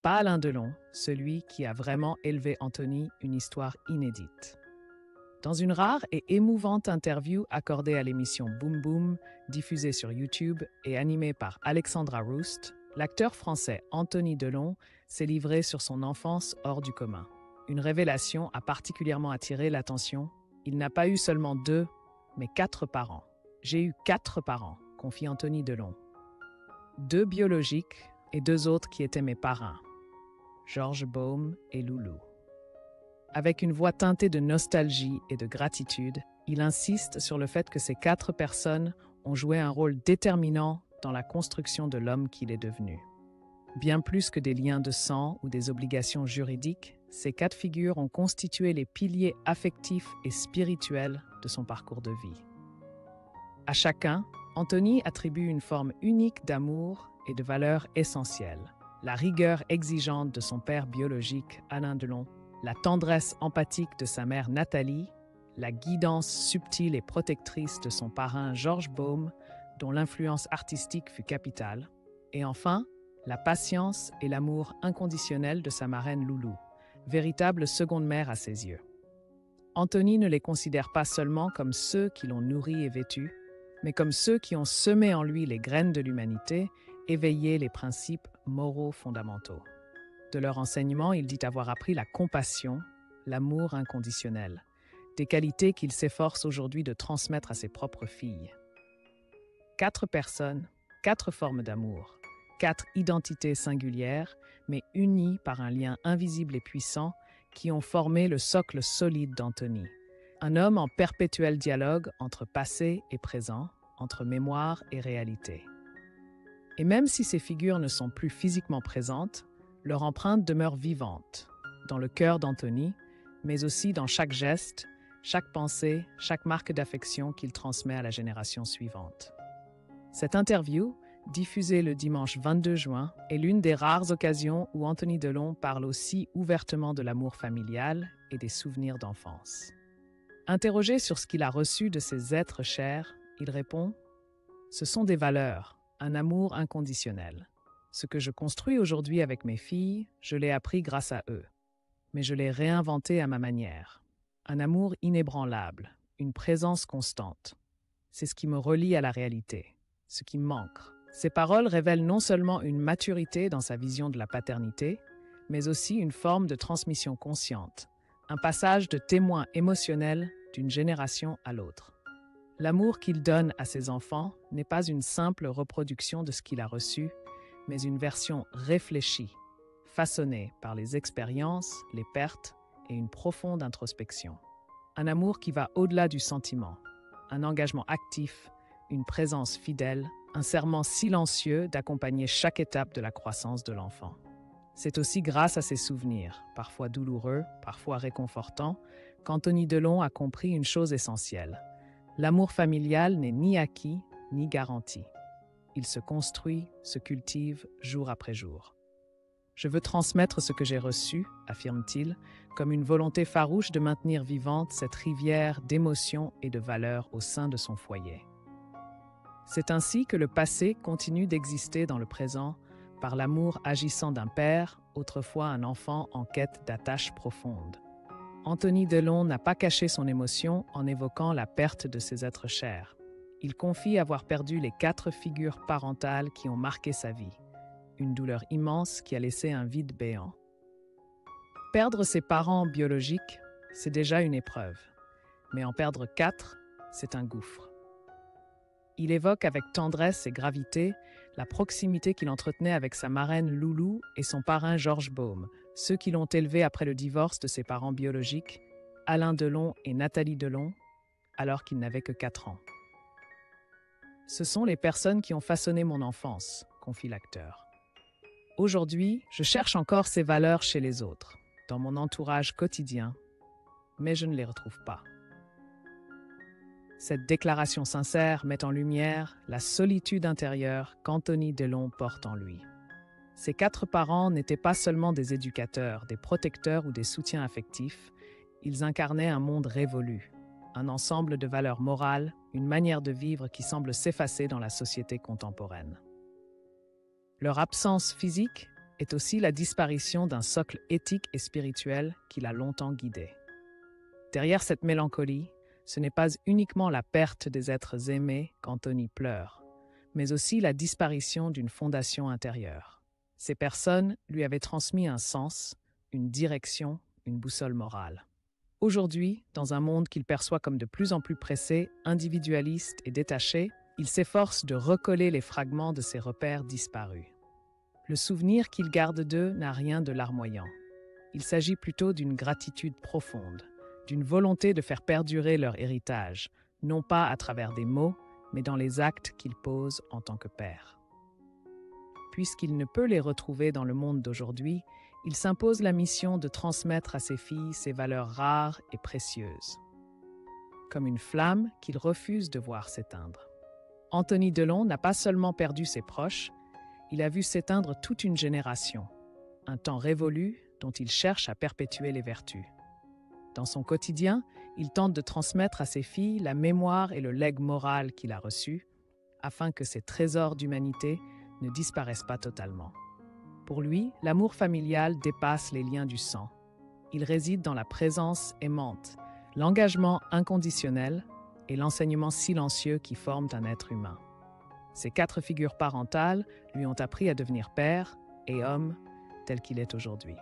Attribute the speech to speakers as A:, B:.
A: pas Alain Delon, celui qui a vraiment élevé Anthony, une histoire inédite. Dans une rare et émouvante interview accordée à l'émission Boom Boom, diffusée sur YouTube et animée par Alexandra Roost, l'acteur français Anthony Delon s'est livré sur son enfance hors du commun. Une révélation a particulièrement attiré l'attention. Il n'a pas eu seulement 2, mais 4 parents. J'ai eu 4 parents, confie Anthony Delon. 2 biologiques et 2 autres qui étaient mes parrains, Georges Baume et Loulou. Avec une voix teintée de nostalgie et de gratitude, il insiste sur le fait que ces 4 personnes ont joué un rôle déterminant dans la construction de l'homme qu'il est devenu. Bien plus que des liens de sang ou des obligations juridiques, ces 4 figures ont constitué les piliers affectifs et spirituels de son parcours de vie. À chacun, Anthony attribue une forme unique d'amour et de valeurs essentielles. La rigueur exigeante de son père biologique, Alain Delon, la tendresse empathique de sa mère Nathalie, la guidance subtile et protectrice de son parrain Georges Baume, dont l'influence artistique fut capitale, et enfin, la patience et l'amour inconditionnel de sa marraine Loulou, véritable seconde mère à ses yeux. Anthony ne les considère pas seulement comme ceux qui l'ont nourri et vêtu, mais comme ceux qui ont semé en lui les graines de l'humanité, éveillé les principes moraux fondamentaux. De leur enseignement, il dit avoir appris la compassion, l'amour inconditionnel, des qualités qu'il s'efforce aujourd'hui de transmettre à ses propres filles. 4 personnes, 4 formes d'amour, 4 identités singulières, mais unies par un lien invisible et puissant qui ont formé le socle solide d'Anthony. Un homme en perpétuel dialogue entre passé et présent, entre mémoire et réalité. Et même si ces figures ne sont plus physiquement présentes, leur empreinte demeure vivante, dans le cœur d'Anthony, mais aussi dans chaque geste, chaque pensée, chaque marque d'affection qu'il transmet à la génération suivante. Cette interview, diffusée le dimanche 22 juin, est l'une des rares occasions où Anthony Delon parle aussi ouvertement de l'amour familial et des souvenirs d'enfance. Interrogé sur ce qu'il a reçu de ses êtres chers, il répond « Ce sont des valeurs, un amour inconditionnel. Ce que je construis aujourd'hui avec mes filles, je l'ai appris grâce à eux. Mais je l'ai réinventé à ma manière. Un amour inébranlable, une présence constante. C'est ce qui me relie à la réalité, ce qui me manque. » Ces paroles révèlent non seulement une maturité dans sa vision de la paternité, mais aussi une forme de transmission consciente, un passage de témoin émotionnel d'une génération à l'autre. L'amour qu'il donne à ses enfants n'est pas une simple reproduction de ce qu'il a reçu, mais une version réfléchie, façonnée par les expériences, les pertes et une profonde introspection. Un amour qui va au-delà du sentiment, un engagement actif, une présence fidèle, un serment silencieux d'accompagner chaque étape de la croissance de l'enfant. C'est aussi grâce à ses souvenirs, parfois douloureux, parfois réconfortants, qu'Anthony Delon a compris une chose essentielle. L'amour familial n'est ni acquis, ni garanti. Il se construit, se cultive jour après jour. Je veux transmettre ce que j'ai reçu, affirme-t-il, comme une volonté farouche de maintenir vivante cette rivière d'émotions et de valeurs au sein de son foyer. C'est ainsi que le passé continue d'exister dans le présent par l'amour agissant d'un père, autrefois un enfant en quête d'attache profonde. Anthony Delon n'a pas caché son émotion en évoquant la perte de ses êtres chers. Il confie avoir perdu les 4 figures parentales qui ont marqué sa vie. Une douleur immense qui a laissé un vide béant. Perdre ses parents biologiques, c'est déjà une épreuve. Mais en perdre 4, c'est un gouffre. Il évoque avec tendresse et gravité la proximité qu'il entretenait avec sa marraine Loulou et son parrain Georges Baume, ceux qui l'ont élevé après le divorce de ses parents biologiques, Alain Delon et Nathalie Delon, alors qu'il n'avait que 4 ans. « Ce sont les personnes qui ont façonné mon enfance », confie l'acteur. « Aujourd'hui, je cherche encore ces valeurs chez les autres, dans mon entourage quotidien, mais je ne les retrouve pas. » Cette déclaration sincère met en lumière la solitude intérieure qu'Anthony Delon porte en lui. Ses 4 parents n'étaient pas seulement des éducateurs, des protecteurs ou des soutiens affectifs, ils incarnaient un monde révolu, un ensemble de valeurs morales, une manière de vivre qui semble s'effacer dans la société contemporaine. Leur absence physique est aussi la disparition d'un socle éthique et spirituel qui l'a longtemps guidé. Derrière cette mélancolie, ce n'est pas uniquement la perte des êtres aimés qu'Anthony pleure, mais aussi la disparition d'une fondation intérieure. Ces personnes lui avaient transmis un sens, une direction, une boussole morale. Aujourd'hui, dans un monde qu'il perçoit comme de plus en plus pressé, individualiste et détaché, il s'efforce de recoller les fragments de ses repères disparus. Le souvenir qu'il garde d'eux n'a rien de larmoyant. Il s'agit plutôt d'une gratitude profonde, d'une volonté de faire perdurer leur héritage, non pas à travers des mots, mais dans les actes qu'il pose en tant que père. Puisqu'il ne peut les retrouver dans le monde d'aujourd'hui, il s'impose la mission de transmettre à ses filles ces valeurs rares et précieuses, comme une flamme qu'il refuse de voir s'éteindre. Anthony Delon n'a pas seulement perdu ses proches, il a vu s'éteindre toute une génération, un temps révolu dont il cherche à perpétuer les vertus. Dans son quotidien, il tente de transmettre à ses filles la mémoire et le legs moral qu'il a reçu, afin que ces trésors d'humanité ne disparaissent pas totalement. Pour lui, l'amour familial dépasse les liens du sang. Il réside dans la présence aimante, l'engagement inconditionnel et l'enseignement silencieux qui forment un être humain. Ces 4 figures parentales lui ont appris à devenir père et homme tel qu'il est aujourd'hui.